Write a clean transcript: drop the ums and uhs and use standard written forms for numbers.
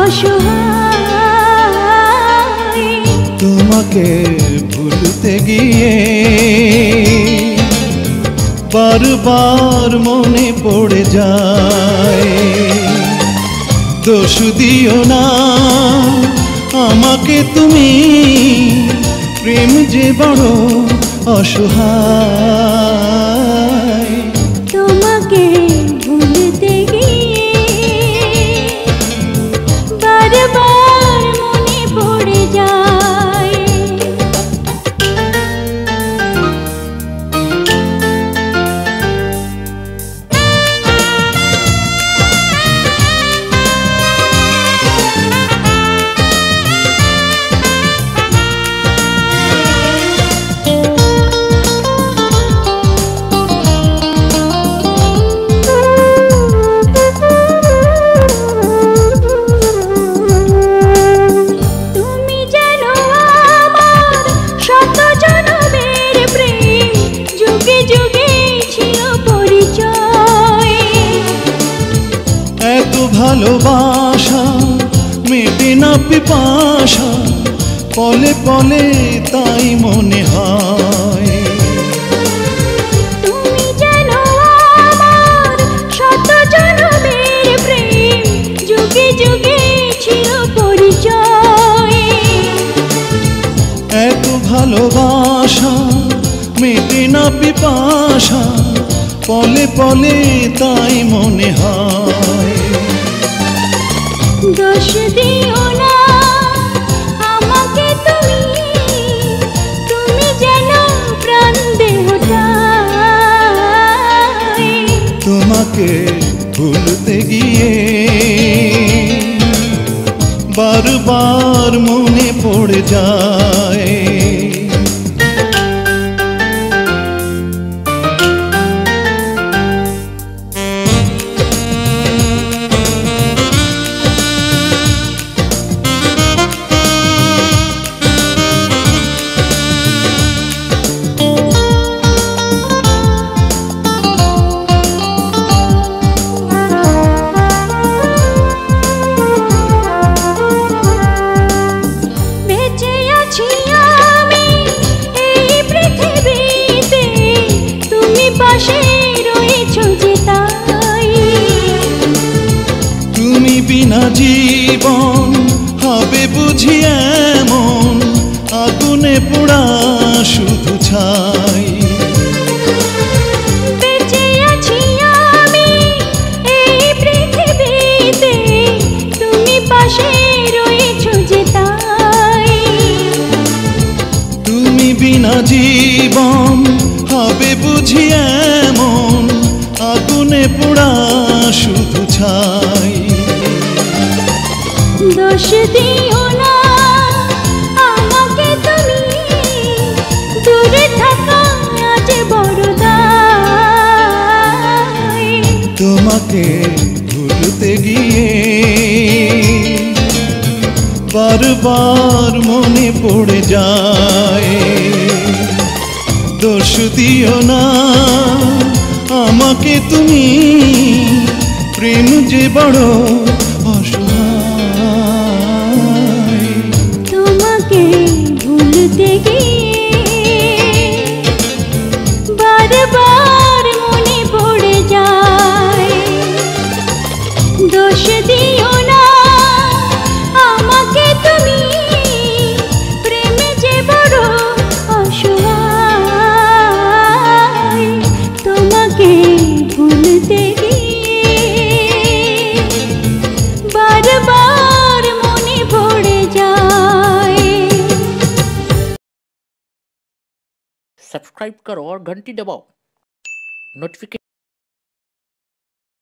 অসহায়। তোমাকে ভুলতে গিয়ে বারবার মনে পড়ে যায়। দোষ দিও না আমাকে তুমি, প্রেম যে বড় অসহায়। তোমাকে ভুলতে গিয়ে বারবার মনে পড়ে যায়। ভালোবাসা মেটে না পিপাসা, পলে পলে তাই মনে হয়। তুমি যেন আমার শত জনমের প্রেম, যুগে যুগে ছিল পরিচয়। এত ভালোবাসা মেটে না পিপাসা, পলে পলে তাই মনে হয়। দোষ দিও না আমাকে তুমি, তুমি যেন প্রাণ দেহটাই। তোমাকে ভুলতে গিয়ে বারবার মনে পড়ে যায়। বিনা জীবন হবে বুঝি এমন, আগুনে পোড়া শুধু ছাই। বেঁচে আছি আমি এই পৃথিবীতে, তুমি পাশে রয়েছো যে তাই। তুমি বিনা জীবন হবে বুঝি এমন, আগুনে পোড়া শুধু ছাই। দোষ দিও না আমাকে তুমি, দূরে থাকা আজ বড় দায়। তোমাকে ভুলতে গিয়ে বারবার মনে পড়ে যায়। দোষ দিও না আমাকে তুমি, প্রেম যে বড় অসহায়। তোমাকে ভুলতে গিয়ে বারবার মনে পড়ে যায়। দোষ দিও না আমাকে তুমি, প্রেম যে বড় অসহায়। তোমাকে ভুলতে বারবার মনে পড়ে যায়। सब्सक्राइब करो और घंटी दबाओ नोटिफिकेशन